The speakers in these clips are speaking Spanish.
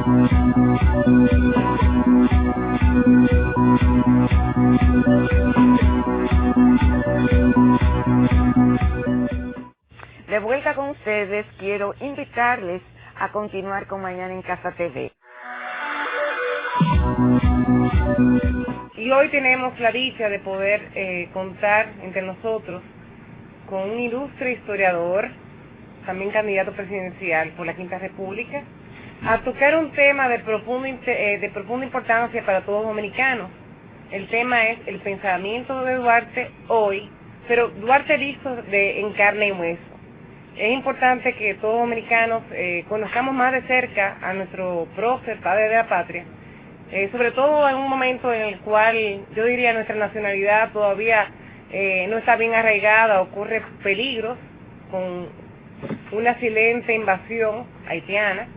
De vuelta con ustedes, quiero invitarles a continuar con Mañana en Casa TV. Y hoy tenemos la dicha de poder contar entre nosotros con un ilustre historiador, también candidato presidencial por la Quinta República, a tocar un tema de profunda importancia para todos los dominicanos. El tema es el pensamiento de Duarte hoy, pero Duarte visto en carne y hueso. Es importante que todos los dominicanos conozcamos más de cerca a nuestro prócer, padre de la patria, sobre todo en un momento en el cual yo diría nuestra nacionalidad todavía no está bien arraigada, ocurre peligros con una silente invasión haitiana,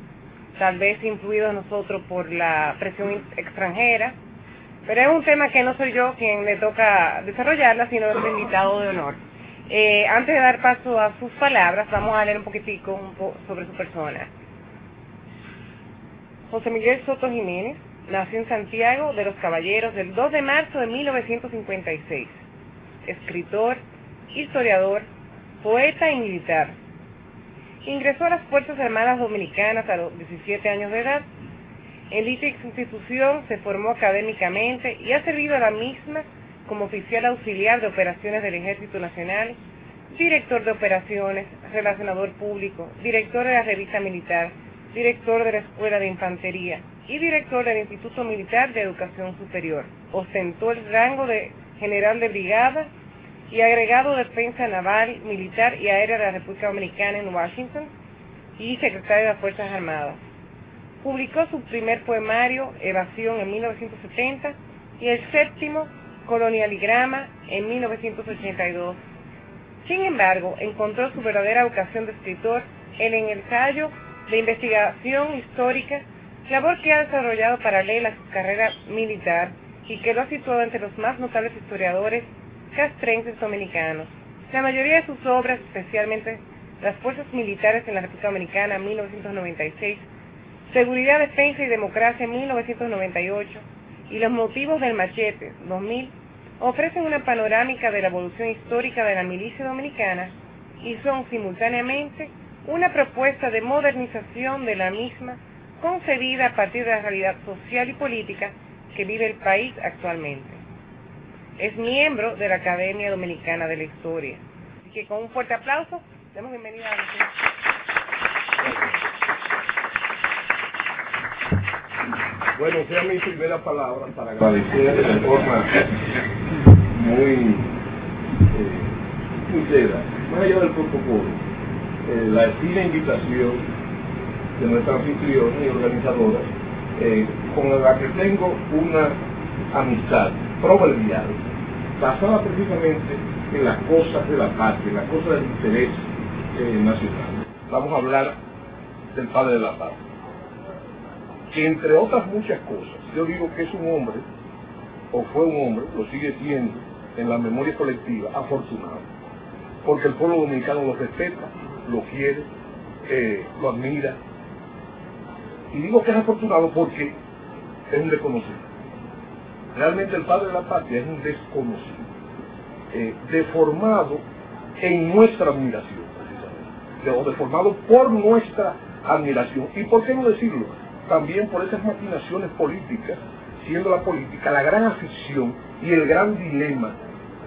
tal vez influidos nosotros por la presión extranjera, pero es un tema que no soy yo quien le toca desarrollarla, sino nuestro invitado de honor. Antes de dar paso a sus palabras, vamos a leer un poquitico sobre su persona. José Miguel Soto Jiménez nació en Santiago de los Caballeros el 2 de marzo de 1956. Escritor, historiador, poeta y militar. Ingresó a las Fuerzas Armadas Dominicanas a los 17 años de edad. En dicha institución se formó académicamente y ha servido a la misma como oficial auxiliar de operaciones del Ejército Nacional, director de operaciones, relacionador público, director de la revista militar, director de la Escuela de Infantería y director del Instituto Militar de Educación Superior. Ostentó el rango de general de brigada y agregado de defensa naval, militar y aérea de la República Dominicana en Washington y secretario de las Fuerzas Armadas. Publicó su primer poemario, Evasión, en 1970 y el séptimo, Colonialigrama, en 1982. Sin embargo, encontró su verdadera vocación de escritor en el ensayo de investigación histórica, labor que ha desarrollado paralela a su carrera militar y que lo ha situado entre los más notables historiadores castrenses dominicanos. La mayoría de sus obras, especialmente Las Fuerzas Militares en la República Dominicana, 1996, Seguridad, Defensa y Democracia, 1998, y Los Motivos del Machete, 2000, ofrecen una panorámica de la evolución histórica de la milicia dominicana y son simultáneamente una propuesta de modernización de la misma concebida a partir de la realidad social y política que vive el país actualmente. Es miembro de la Academia Dominicana de la Historia. Así que con un fuerte aplauso, damos bienvenida a nosotros. Bueno, sea mi primera palabra para agradecer de forma muy sincera, más allá del protocolo, la fina invitación de nuestra anfitriona y organizadora, con la que tengo una amistad proverbial, basada precisamente en las cosas de la patria, en las cosas del interés nacional. Vamos a hablar del padre de la patria, que entre otras muchas cosas, yo digo que es un hombre, o fue un hombre, lo sigue siendo en la memoria colectiva, afortunado, porque el pueblo dominicano lo respeta, lo quiere, lo admira, y digo que es afortunado porque es un desconocido. Realmente el padre de la patria es un desconocido, deformado en nuestra admiración, precisamente, o deformado por nuestra admiración, y por qué no decirlo, también por esas maquinaciones políticas, siendo la política la gran afición y el gran dilema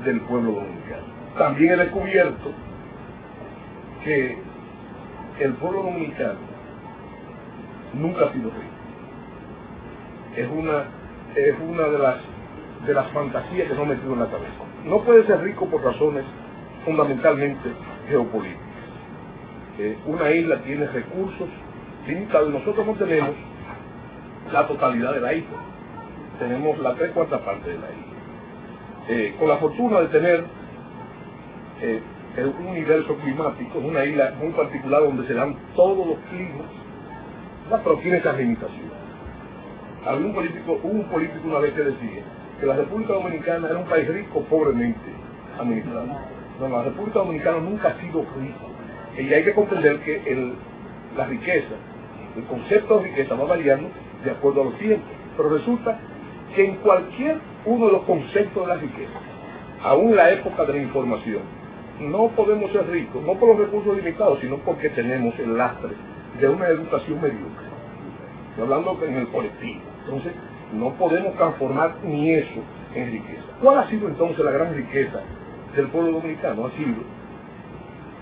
del pueblo dominicano. También he descubierto que el pueblo dominicano nunca ha sido rico. Es una de las fantasías que nos han metido en la cabeza. No puede ser rico por razones fundamentalmente geopolíticas. Una isla tiene recursos limitados, nosotros no tenemos la totalidad de la isla, tenemos la 3/4 parte de la isla. Con la fortuna de tener un universo climático, una isla muy particular donde se dan todos los climas, pero tiene esas limitaciones. Había un político una vez que decía que la República Dominicana era un país rico pobremente administrado. No, la República Dominicana nunca ha sido rica. Y hay que comprender que la riqueza El concepto de riqueza va variando de acuerdo a los tiempos, pero resulta que en cualquier uno de los conceptos de la riqueza, aún en la época de la información, no podemos ser ricos, no por los recursos limitados, sino porque tenemos el lastre de una educación mediocre. Estoy hablando en el colectivo. Entonces, no podemos transformar ni eso en riqueza. ¿Cuál ha sido entonces la gran riqueza del pueblo dominicano? Ha sido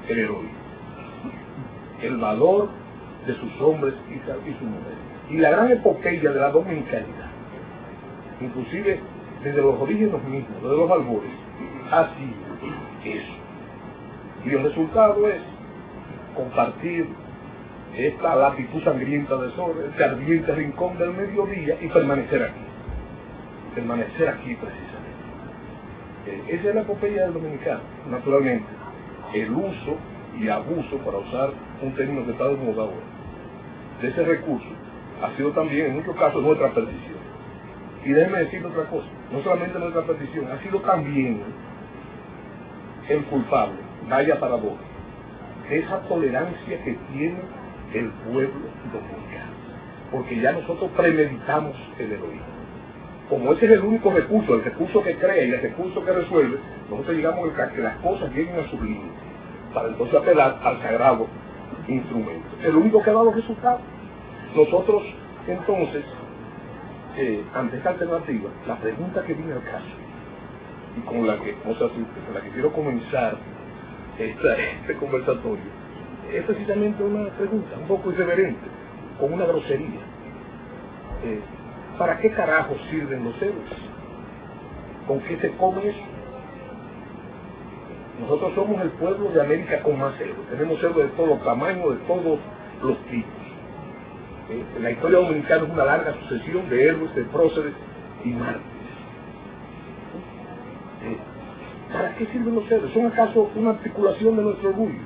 el heroísmo, el valor de sus hombres y sus mujeres, y la gran epopeya de la dominicanidad, inclusive desde los orígenes mismos, desde los albores, ha sido eso. Y el resultado es compartir esta latitud sangrienta de sol, este ardiente rincón del mediodía, y permanecer aquí precisamente. Esa es la epopeya del dominicano. Naturalmente, el uso y abuso, para usar un término que está de moda ahora, de ese recurso ha sido también en muchos casos nuestra perdición. Y déjenme decir otra cosa, no solamente nuestra perdición, ha sido también el culpable, vaya paradoja, de esa tolerancia que tiene el pueblo dominicano, porque ya nosotros premeditamos el heroísmo. Como ese es el único recurso, el recurso que crea y el recurso que resuelve, nosotros llegamos a que las cosas lleguen a su límite, para entonces apelar al sagrado instrumento, el único que ha dado resultados. Nosotros entonces, ante esta alternativa, la pregunta que viene al caso, y con la que quiero comenzar este conversatorio, es precisamente una pregunta un poco irreverente, con una grosería. ¿Para qué carajos sirven los héroes? ¿Con qué se come eso? Nosotros somos el pueblo de América con más héroes. Tenemos héroes de todos los tamaños, de todos los tipos. La historia dominicana es una larga sucesión de héroes, de próceres y mártires. ¿Para qué sirven los héroes? ¿Son acaso una articulación de nuestro orgullo?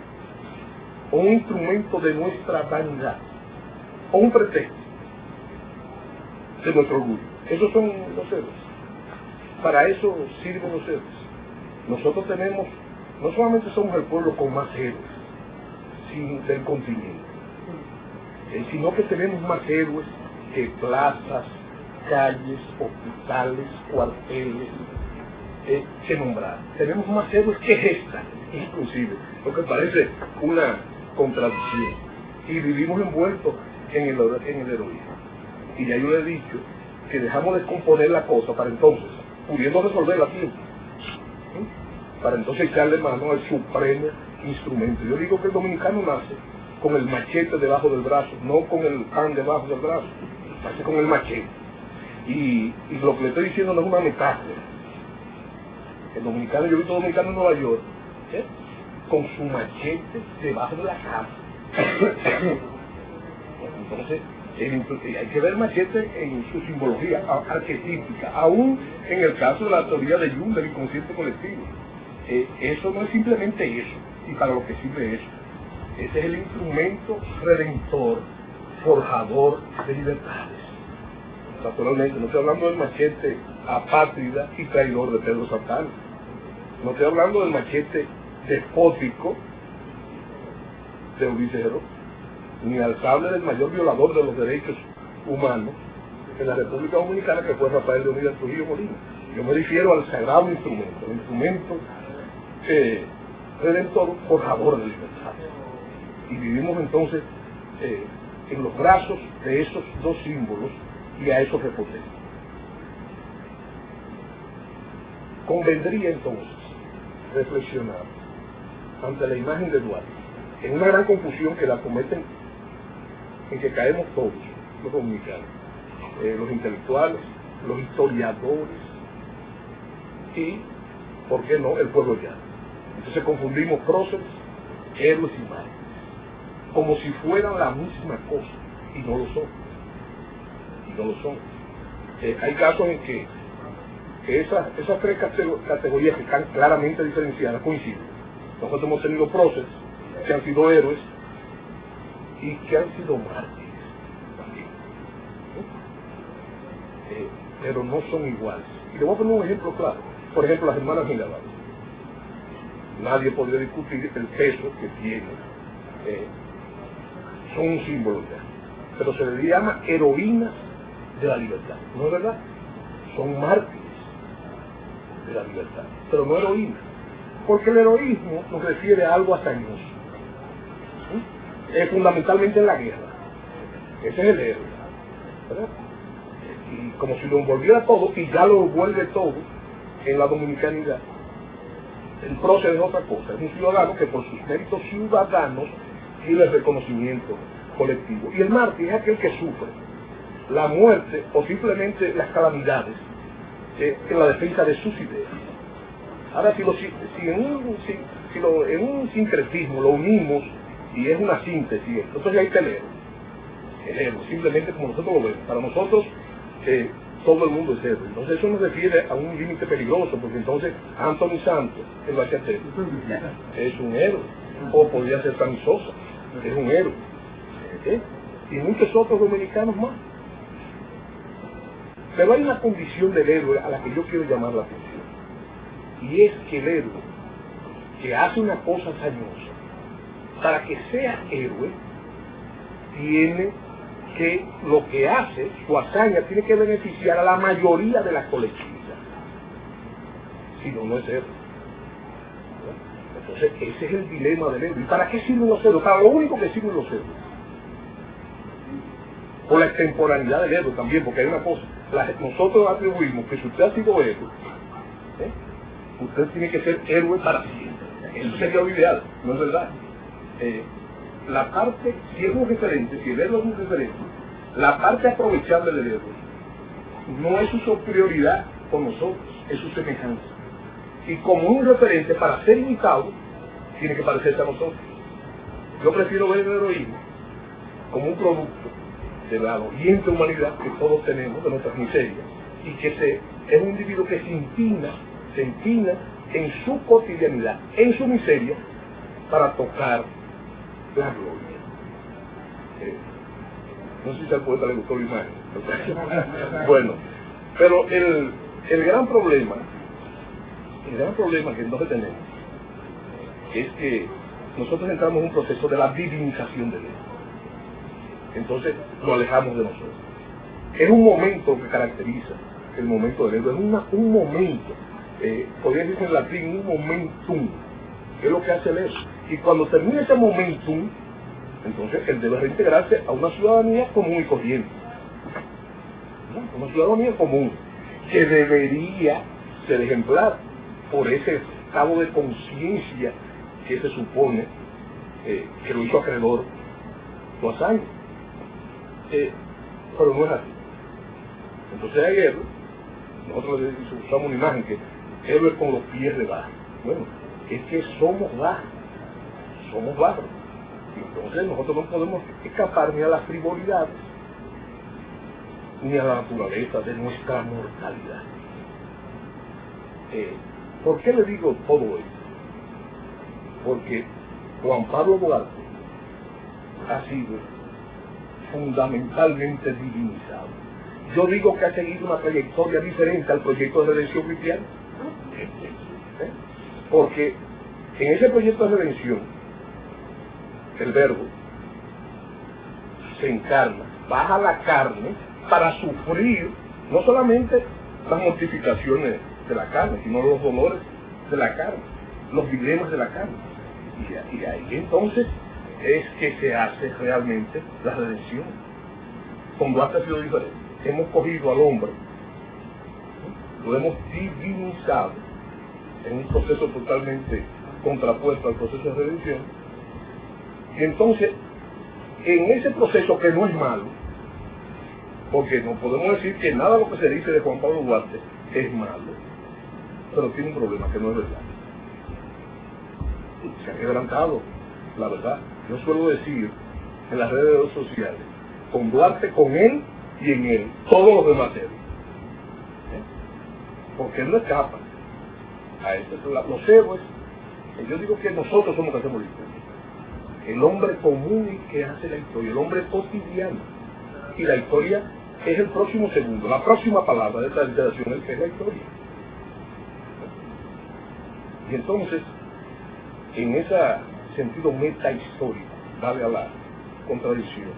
¿O un instrumento de nuestra vanidad? ¿O un pretexto de nuestro orgullo? Esos son los héroes. Para eso sirven los héroes. Nosotros tenemos, no solamente somos el pueblo con más héroes del continente, sino que tenemos más héroes que plazas, calles, hospitales, cuarteles, que nombrar. Tenemos más héroes que gestas, inclusive, lo que parece una contradicción. Y vivimos envueltos en el heroísmo. Y ya yo le he dicho que dejamos de componer la cosa para entonces, pudiendo resolverla a tiempo, para entonces echarle mano al supremo instrumento. Yo digo que el dominicano nace con el machete debajo del brazo, no con el pan debajo del brazo, nace con el machete. Y lo que le estoy diciendo no es una metáfora. El dominicano, yo he visto dominicano en Nueva York, con su machete debajo de la cama. Entonces, hay que ver machete en su simbología arquetípica, aún en el caso de la teoría de Jung del inconsciente colectivo. Eso no es simplemente eso, y para lo que sirve eso. Ese es el instrumento redentor, forjador de libertades. Naturalmente, no estoy hablando del machete apátrida y traidor de Pedro Santana. No estoy hablando del machete despótico de Ulises Heró, ni al sable del mayor violador de los derechos humanos en la República Dominicana, que fue Rafael Leónidas Trujillo Molina. Yo me refiero al sagrado instrumento, el instrumento redentor, forjador de libertades. Y vivimos entonces en los brazos de esos dos símbolos y a esos repotentes. Convendría entonces reflexionar ante la imagen de Duarte, en una gran confusión que la cometen, en que caemos todos los dominicanos, los intelectuales, los historiadores y, ¿por qué no?, el pueblo llano. Entonces confundimos próceres, héroes y mártires, como si fueran la misma cosa, y no lo son. Hay casos en que esas tres categorías que están claramente diferenciadas coinciden. Nosotros hemos tenido próceres que han sido héroes y que han sido mártires también. Pero no son iguales. Y le voy a poner un ejemplo claro. Por ejemplo, las hermanas Mirabal. Nadie podría discutir el peso que tienen. Son un símbolo ya. pero se les llama heroínas de la libertad. ¿No es verdad? Son mártires de la libertad, pero no heroínas. Porque el heroísmo nos refiere a algo hazañoso. ¿Sí? Fundamentalmente en la guerra. Ese es el héroe, ¿verdad? Y como si lo envolviera todo, y ya lo envuelve todo en la dominicanidad. El prócer es otra cosa, es un ciudadano que por sus méritos ciudadanos tiene el reconocimiento colectivo. Y el mártir es aquel que sufre la muerte o simplemente las calamidades en la defensa de sus ideas. Ahora, en un sincretismo lo unimos y es una síntesis, entonces ahí está el héroe, simplemente como nosotros lo vemos. Para nosotros, todo el mundo es héroe. Entonces eso nos refiere a un límite peligroso, porque entonces Anthony Santos, el bachatero, es un héroe, o podría ser Sammy Sosa, es un héroe, y muchos otros dominicanos más. Pero hay una condición del héroe a la que yo quiero llamar la atención, y es que el héroe que hace una cosa hazañosa, para que sea héroe, tiene que lo que hace, su hazaña, tiene que beneficiar a la mayoría de la colectividad. Si no, no es héroe. Entonces, ese es el dilema del héroe. ¿Y para qué sirven los héroes? Para lo único que sirven los héroes. Por la extemporaneidad del héroe también, porque hay una cosa. Nosotros atribuimos que si usted ha sido héroe, usted tiene que ser héroe para siempre. Eso sería lo ideal, no es verdad. La parte, si es un referente, si el héroe es un referente, la parte aprovechable del héroe no es su superioridad con nosotros, es su semejanza. Y como un referente, para ser imitado, tiene que parecerse a nosotros. Yo prefiero ver el heroísmo como un producto de la doliente humanidad que todos tenemos, de nuestras miserias, y que es un individuo que se empina en su cotidianidad, en su miseria, para tocar la gloria. No sé si al poeta le gustó la imagen. Bueno, pero el gran problema que nosotros tenemos es que nosotros entramos en un proceso de la divinización del héroe. Entonces lo alejamos de nosotros. Es un momento que caracteriza el momento del héroe, es un momento, podría decirse en latín, un momentum, que es lo que hace el héroe. Y cuando termina ese momentum, entonces él debe reintegrarse a una ciudadanía común y corriente. ¿No? Una ciudadanía común, que debería ser ejemplar por ese estado de conciencia que se supone que lo hizo acreedor su hazaña. Pero no es así. Entonces hay héroes, nosotros usamos una imagen que héroes con los pies debajo. Bueno, es que somos bajos. Y entonces nosotros no podemos escapar ni a las frivolidades, ni a la naturaleza de nuestra mortalidad. ¿Por qué le digo todo esto? Porque Juan Pablo Duarte ha sido fundamentalmente divinizado. Yo digo que ha seguido una trayectoria diferente al proyecto de redención cristiana. Porque en ese proyecto de redención, el Verbo se encarna, baja la carne para sufrir no solamente las mortificaciones de la carne, sino los dolores de la carne, los dilemas de la carne. Y ahí entonces es que se hace realmente la redención. Con Duarte ha sido diferente. Hemos cogido al hombre, lo hemos divinizado en un proceso totalmente contrapuesto al proceso de redención. Y entonces, en ese proceso que no es malo, porque no podemos decir que nada de lo que se dice de Juan Pablo Duarte es malo, pero tiene un problema que no es verdad. Se ha quebrantado, la verdad. Yo suelo decir en las redes sociales, con Duarte, con él y en él, todos los demás héroes. Porque él no escapa a eso. Los héroes, yo digo que nosotros somos los que hacemos la historia. El hombre común que hace la historia, el hombre cotidiano. Y la historia es el próximo segundo, la próxima palabra de esta literación es la historia. Y entonces, en ese sentido metahistórico, vale a la contradicción,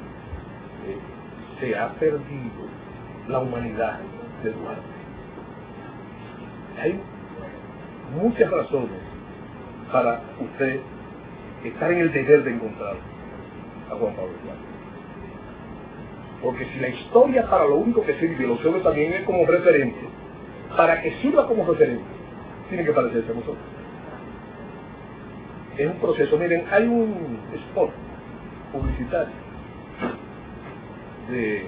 se ha perdido la humanidad de Duarte. Hay muchas razones para usted estar en el deber de encontrar a Juan Pablo Duarte. Porque si la historia para lo único que sirve, lo sirve también es como referente, para que sirva como referente, tiene que parecerse a nosotros. Es un proceso. Miren, hay un spot publicitario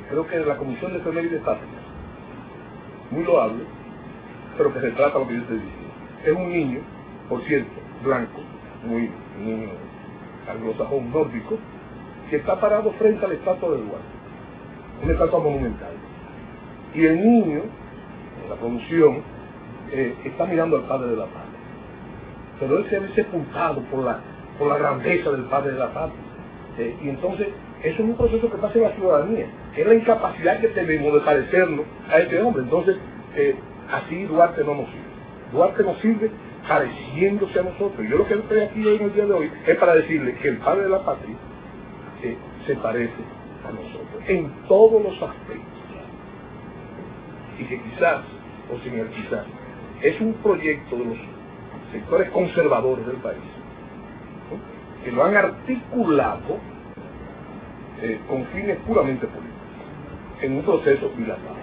creo que de la Comisión de Efemérides Tácticas, muy loable, pero que retrata lo que yo estoy diciendo. Es un niño, por cierto, blanco, muy niño anglosajón nórdico, que está parado frente a la estatua de Duarte, una estatua monumental. Y el niño, en la producción, está mirando al padre de la patria. Pero él se ve sepultado por la grandeza del padre de la patria. Y entonces, eso es un proceso que pasa en la ciudadanía, que es la incapacidad que tenemos de parecernos a este hombre. Entonces, así Duarte no nos sirve. Duarte nos sirve pareciéndose a nosotros. Yo lo que estoy aquí hoy en el día de hoy es para decirle que el padre de la patria se parece a nosotros en todos los aspectos. Y que quizás, o sin el quizás, es un proyecto de los sectores conservadores del país, ¿no?, que lo han articulado con fines puramente políticos, en un proceso bilateral.